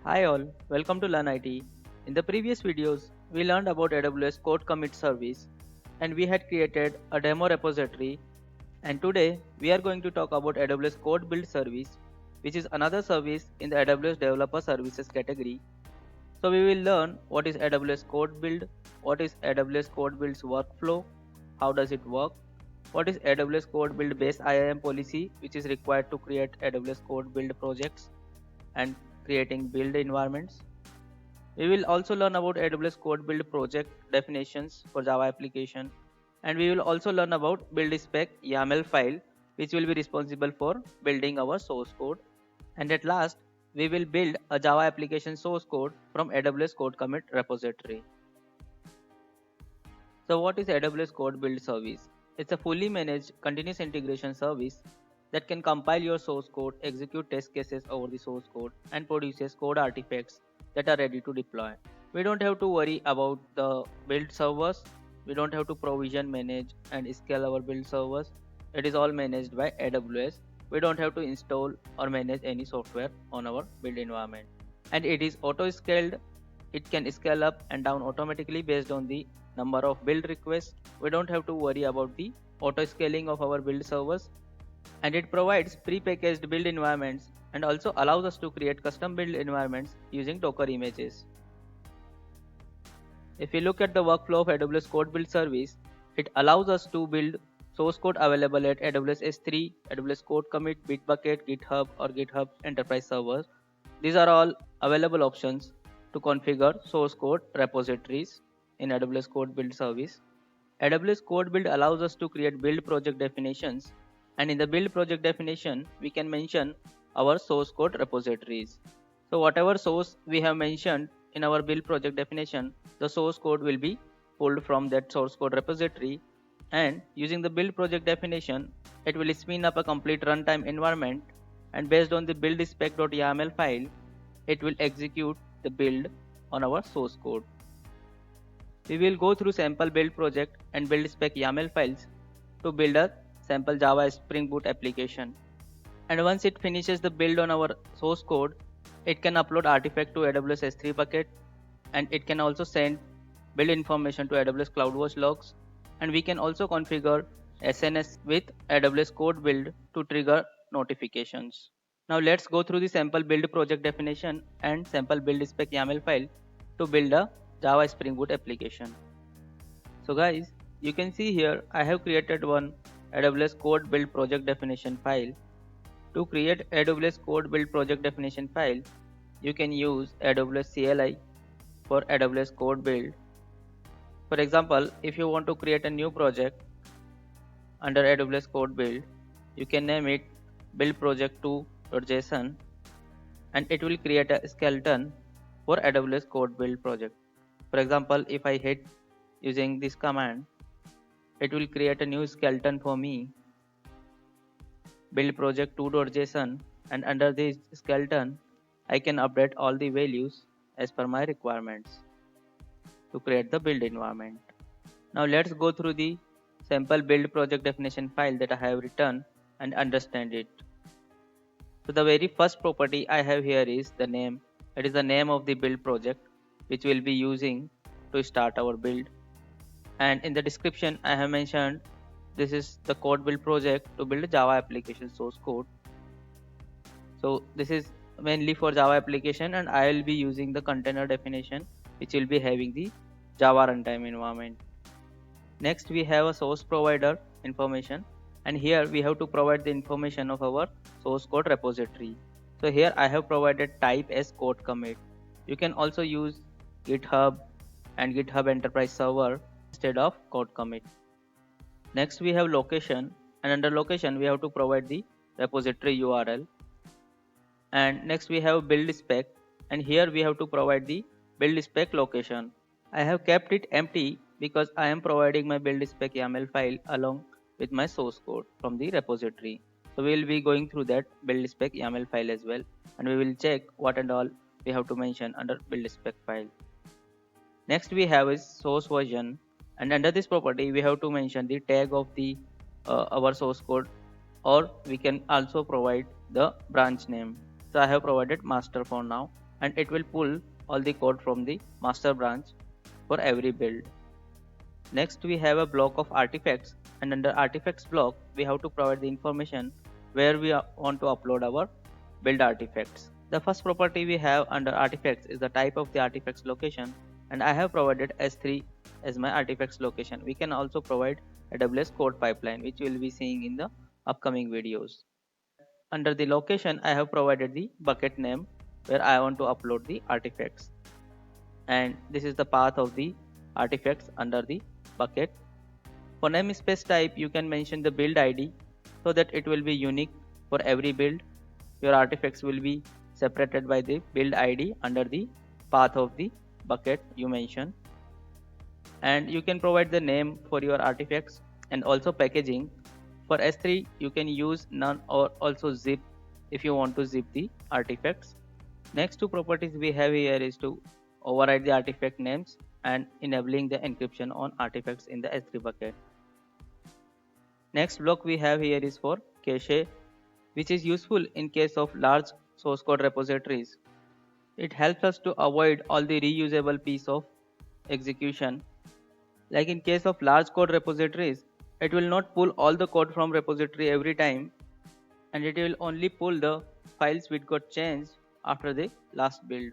Hi all, welcome to Learn IT. In the previous videos, we learned about AWS Code Commit Service and we had created a demo repository, and today we are going to talk about AWS Code Build Service, which is another service in the AWS Developer Services category. So we will learn what is AWS Code Build, what is AWS Code Build's workflow, how does it work, what is AWS Code Build base IAM policy which is required to create AWS Code Build projects and creating build environments. We will also learn about AWS Code Build project definitions for Java application, and we will also learn about build spec YAML file which will be responsible for building our source code. And at last, we will build a Java application source code from AWS Code Commit repository. So what is AWS Code Build service? It's a fully managed continuous integration service that can compile your source code, execute test cases over the source code, and produces code artifacts that are ready to deploy. We don't have to worry about the build servers. We don't have to provision, manage, and scale our build servers. It is all managed by AWS. We don't have to install or manage any software on our build environment. And it is auto scaled. It can scale up and down automatically based on the number of build requests. We don't have to worry about the auto scaling of our build servers, and it provides pre-packaged build environments and also allows us to create custom build environments using Docker images. If we look at the workflow of AWS Code Build service, it allows us to build source code available at AWS S3, AWS Code Commit, Bitbucket, GitHub, or GitHub Enterprise servers. These are all available options to configure source code repositories in AWS Code Build service. AWS Code Build allows us to create build project definitions, and in the build project definition, we can mention our source code repositories. So whatever source we have mentioned in our build project definition, the source code will be pulled from that source code repository, and using the build project definition, it will spin up a complete runtime environment, and based on the build spec.yaml file, it will execute the build on our source code. We will go through sample build project and build spec YAML files to build a sample Java Spring Boot application. And once it finishes the build on our source code, it can upload artifact to AWS S3 bucket, and it can also send build information to AWS CloudWatch logs, and we can also configure SNS with AWS Code Build to trigger notifications. Now let's go through the sample build project definition and sample build spec YAML file to build a Java Spring Boot application. So guys, you can see here I have created one AWS Code Build project definition file. To create AWS Code Build project definition file, you can use AWS CLI for AWS Code Build. For example, if you want to create a new project under AWS Code Build, you can name it build project2.json, and it will create a skeleton for AWS Code Build project. For example, if I hit using this command, it will create a new skeleton for me, build project2.json, and under this skeleton, I can update all the values as per my requirements to create the build environment. Now let's go through the sample build project definition file that I have written and understand it. So the very first property I have here is the name. It is the name of the build project which we'll be using to start our build. And in the description I have mentioned this is the code build project to build a Java application source code. So this is mainly for Java application, and I will be using the container definition which will be having the Java runtime environment. Next we have a source provider information, and here we have to provide the information of our source code repository. So here I have provided type as code commit. You can also use GitHub and GitHub Enterprise Server instead of code commit. Next we have location, and under location we have to provide the repository URL. And next we have build spec, and here we have to provide the build spec location. I have kept it empty because I am providing my build spec YAML file along with my source code from the repository. So we will be going through that build spec YAML file as well, and we will check what and all we have to mention under build spec file. Next we have is source version, and under this property we have to mention the tag of the our source code, or we can also provide the branch name. So I have provided master for now. and it will pull all the code from the master branch for every build. Next we have a block of artifacts, and under artifacts block we have to provide the information where we want to upload our build artifacts. The first property we have under artifacts is the type of the artifacts location, and I have provided S3 as my artifacts location. We can also provide AWS code pipeline, which we will be seeing in the upcoming videos. Under the location I have provided the bucket name where I want to upload the artifacts, and this is the path of the artifacts under the bucket. For namespace type, you can mention the build ID so that it will be unique for every build. Your artifacts will be separated by the build ID under the path of the bucket you mention. And you can provide the name for your artifacts and also packaging. For S3, you can use none or also zip if you want to zip the artifacts. Next two properties we have here is to override the artifact names and enabling the encryption on artifacts in the S3 bucket. Next block we have here is for cache, which is useful in case of large source code repositories. It helps us to avoid all the reusable piece of execution. Like in case of large code repositories, it will not pull all the code from repository every time, and it will only pull the files which got changed after the last build.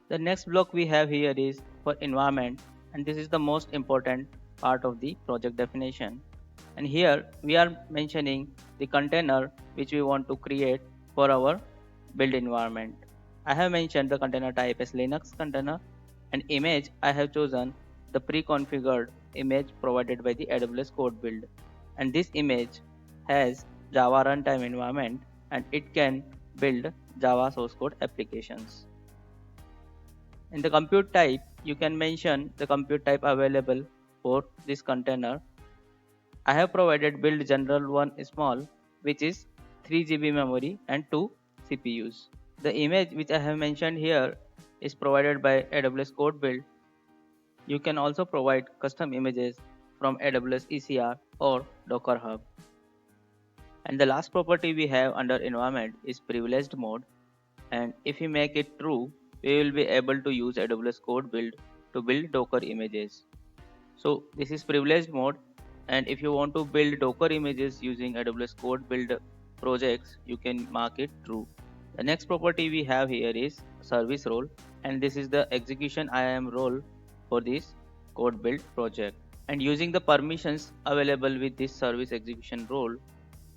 The next block we have here is for environment, and this is the most important part of the project definition. And here we are mentioning the container which we want to create for our build environment. I have mentioned the container type as Linux container, and image I have chosen the pre-configured image provided by the AWS code build, and this image has Java runtime environment and it can build Java source code applications. In the compute type, you can mention the compute type available for this container. I have provided build general one small, which is 3 GB memory and 2 CPUs. The image which I have mentioned here is provided by AWS code build. You can also provide custom images from AWS ECR or Docker Hub. And the last property we have under environment is privileged mode, and if we make it true, we will be able to use AWS code build to build Docker images. So this is privileged mode, and if you want to build Docker images using AWS code build projects, you can mark it true. The next property we have here is service role, and this is the execution IAM role for this code build project. And using the permissions available with this service execution role,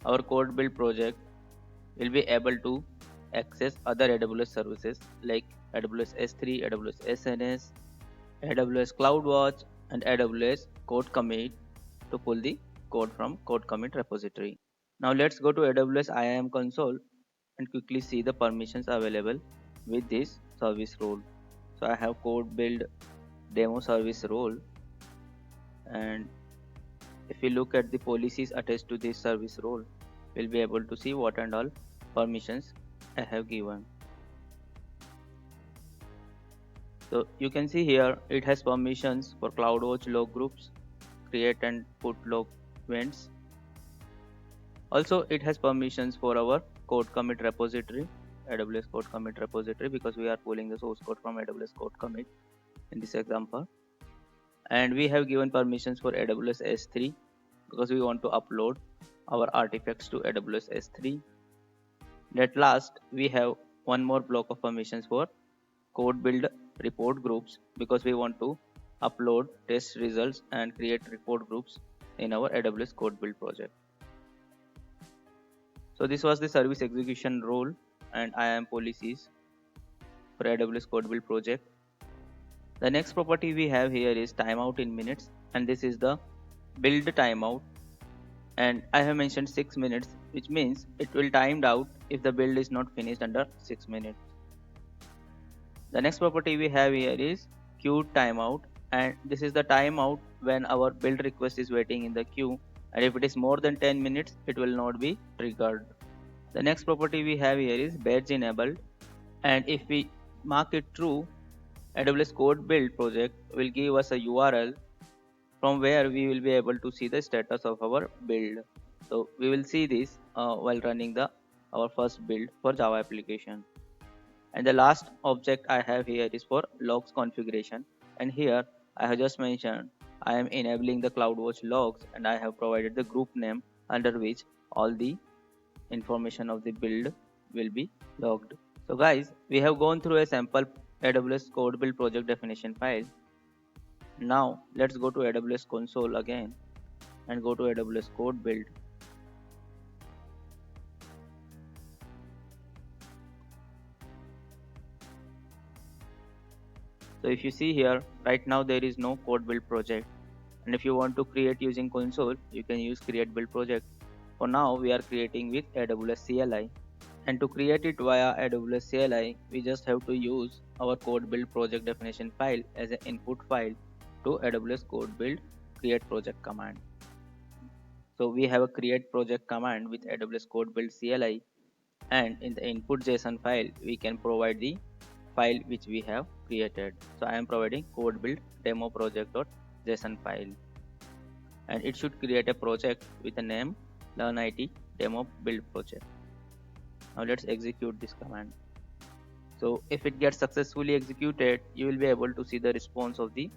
our code build project will be able to access other AWS services like AWS S3, AWS SNS, AWS CloudWatch, and AWS Code Commit to pull the code from Code Commit repository. Now let's go to AWS IAM console and quickly see the permissions available with this service role. So I have code build demo service role, and if we look at the policies attached to this service role, we'll be able to see what and all permissions I have given. So you can see here it has permissions for CloudWatch log groups, create and put log events. Also it has permissions for our code commit repository, AWS code commit repository, because we are pulling the source code from AWS code commit in this example. And we have given permissions for AWS S3 because we want to upload our artifacts to AWS S3. At last, we have one more block of permissions for code build report groups because we want to upload test results and create report groups in our AWS code build project. So this was the service execution role and IAM policies for AWS code build project. The next property we have here is timeout in minutes, and this is the build timeout, and I have mentioned 6 minutes, which means it will timed out if the build is not finished under 6 minutes. The next property we have here is queue timeout, and this is the timeout when our build request is waiting in the queue, and if it is more than 10 minutes it will not be triggered. The next property we have here is badge enabled, and if we mark it true, AWS code build project will give us a URL from where we will be able to see the status of our build. So we will see this while running our first build for Java application. And the last object I have here is for logs configuration, and here I have just mentioned I am enabling the CloudWatch logs, and I have provided the group name under which all the information of the build will be logged. So guys, we have gone through a sample AWS code build project definition file. Now let's go to AWS console again and go to AWS code build. So if you see here, right now there is no code build project, and if you want to create using console, you can use create build project. For now we are creating with AWS CLI, and to create it via AWS CLI, we just have to use our code build project definition file as an input file to AWS code build create project command. So we have a create project command with AWS code build CLI, and in the input JSON file we can provide the file which we have created. So I am providing code build demo project.json file, and it should create a project with the name learn IT demo build project. Now let's execute this command. So if it gets successfully executed, you will be able to see the response of the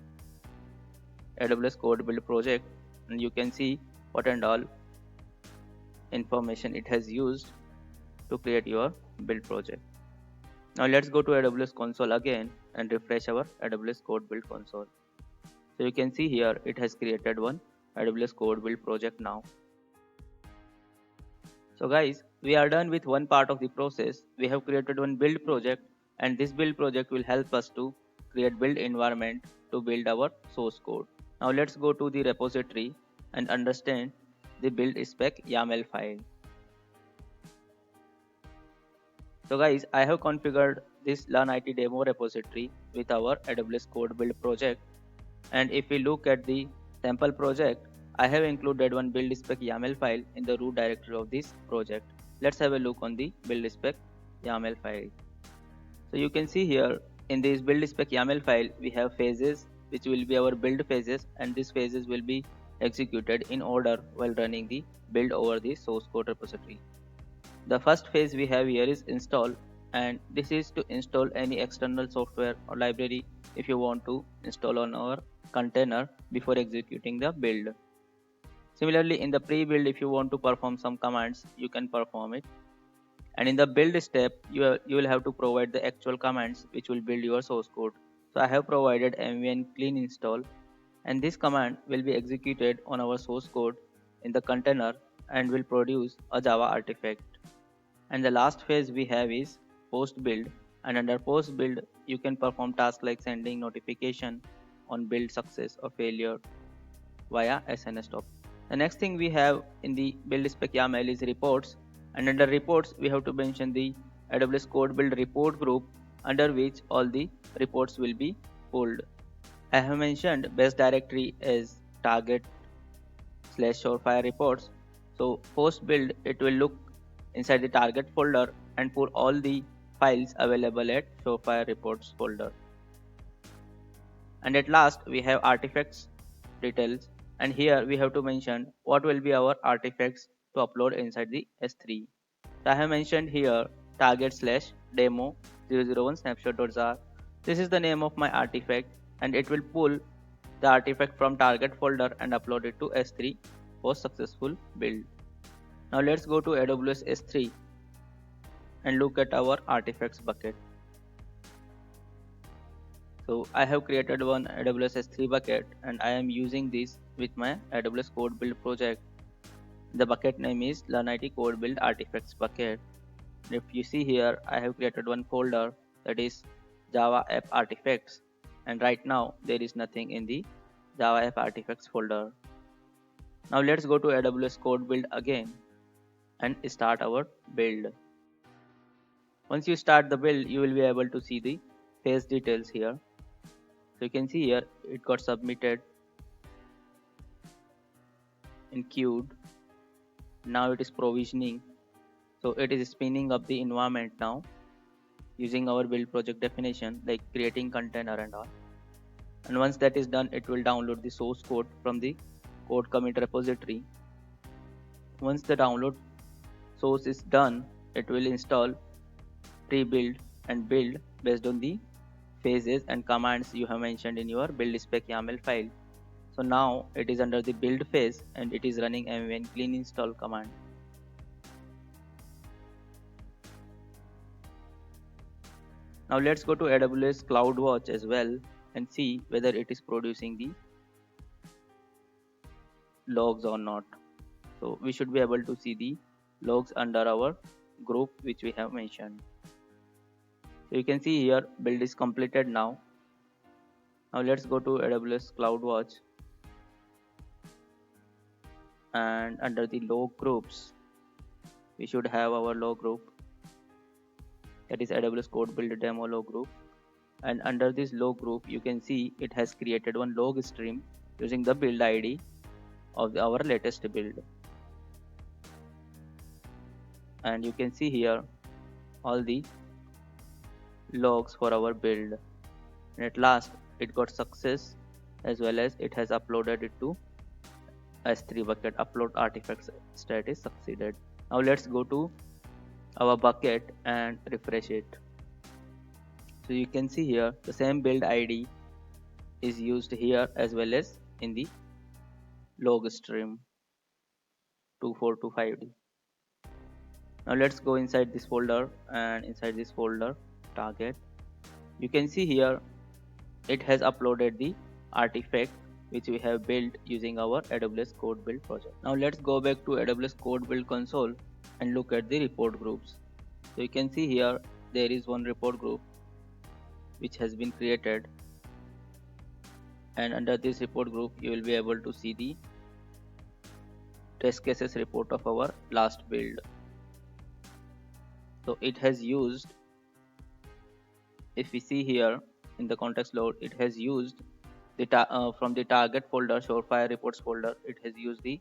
AWS code build project, and you can see what and all information it has used to create your build project. Now let's go to AWS console again and refresh our AWS code build console. So you can see here it has created one AWS code build project now. So guys, we are done with one part of the process. We have created one build project, and this build project will help us to create build environment to build our source code. Now let's go to the repository and understand the build spec YAML file. So guys, I have configured this Learn IT demo repository with our AWS code build project, and if we look at the sample project, I have included one build spec YAML file in the root directory of this project. Let's have a look on the build spec YAML file. So you can see here in this build spec YAML file we have phases which will be our build phases, and these phases will be executed in order while running the build over the source code repository. The first phase we have here is install, and this is to install any external software or library if you want to install on our container before executing the build. Similarly, in the pre-build, if you want to perform some commands, you can perform it. And in the build step, you will have to provide the actual commands which will build your source code. So I have provided mvn clean install, and this command will be executed on our source code in the container and will produce a Java artifact. And the last phase we have is post build, and under post build you can perform tasks like sending notification on build success or failure via SNS top. The next thing we have in the build spec YAML is reports, and under reports we have to mention the AWS code build report group under which all the reports will be pulled. I have mentioned base directory as target/surefire reports. So post build it will look inside the target folder and pull all the files available at surefire reports folder. And at last we have artifacts details, and here we have to mention what will be our artifacts to upload inside the S3. So I have mentioned here target/demo001 snapshot.jar. This is the name of my artifact, and it will pull the artifact from target folder and upload it to S3 for successful build. Now let's go to AWS S3 and look at our artifacts bucket. So I have created one AWS S3 bucket, and I am using this with my AWS code build project. The bucket name is Learn IT code build artifacts bucket. If you see here, I have created one folder that is Java app artifacts, and right now there is nothing in the Java app artifacts folder. Now let's go to AWS code build again and start our build. Once you start the build, you will be able to see the phase details here. So you can see here it got submitted in queued. Now it is provisioning. So it is spinning up the environment now using our build project definition like creating container and all. And once that is done, it will download the source code from the code commit repository. Once the download source is done, it will install pre-build and build based on the phases and commands you have mentioned in your build spec YAML file. So now it is under the build phase and it is running mvn clean install command. Now let's go to AWS CloudWatch as well and see whether it is producing the logs or not. So we should be able to see the logs under our group which we have mentioned. So you can see here build is completed now. Now let's go to AWS CloudWatch and under the log groups we should have our log group, that is AWS code build demo log group, and under this log group you can see it has created one log stream using the build ID of our latest build. And you can see here all the logs for our build, and at last it got success as well as it has uploaded it to S3 bucket. Upload artifacts status succeeded. Now let's go to our bucket and refresh it. So you can see here the same build ID is used here as well as in the log stream 2425D. Now let's go inside this folder, and inside this folder target you can see here it has uploaded the artifact which we have built using our AWS code build project. Now let's go back to AWS code build console and look at the report groups. So you can see here there is one report group which has been created, and under this report group you will be able to see the test cases report of our last build. So it has used, if we see here in the context load, it has used the from the target folder Surefire reports folder, it has used the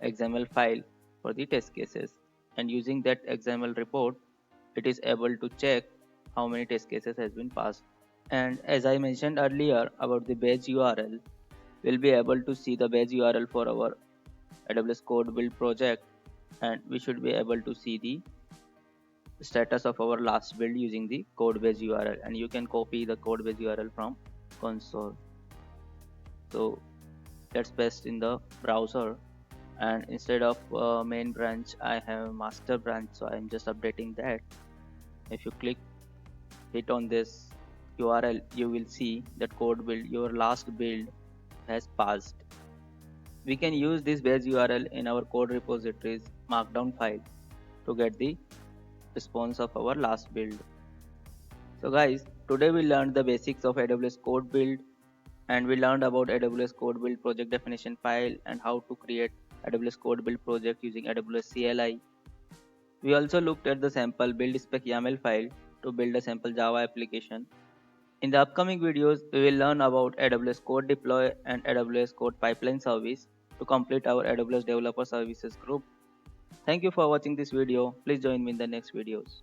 XML file for the test cases, and using that XML report it is able to check how many test cases has been passed. And as I mentioned earlier about the badge URL, we'll be able to see the badge URL for our AWS code build project, and we should be able to see the status of our last build using the code base URL, and you can copy the code base URL from console. So let's paste in the browser, and instead of main branch I have master branch, so I'm just updating that. If you hit on this URL, you will see that code build, your last build has passed. We can use this base URL in our code repositories markdown file to get the response of our last build. So guys, today we learned the basics of AWS code build, and we learned about AWS code build project definition file and how to create AWS code build project using AWS CLI. We also looked at the sample build spec YAML file to build a sample Java application. In the upcoming videos, we will learn about AWS code deploy and AWS code pipeline service to complete our AWS developer services group. Thank you for watching this video. Please join me in the next videos.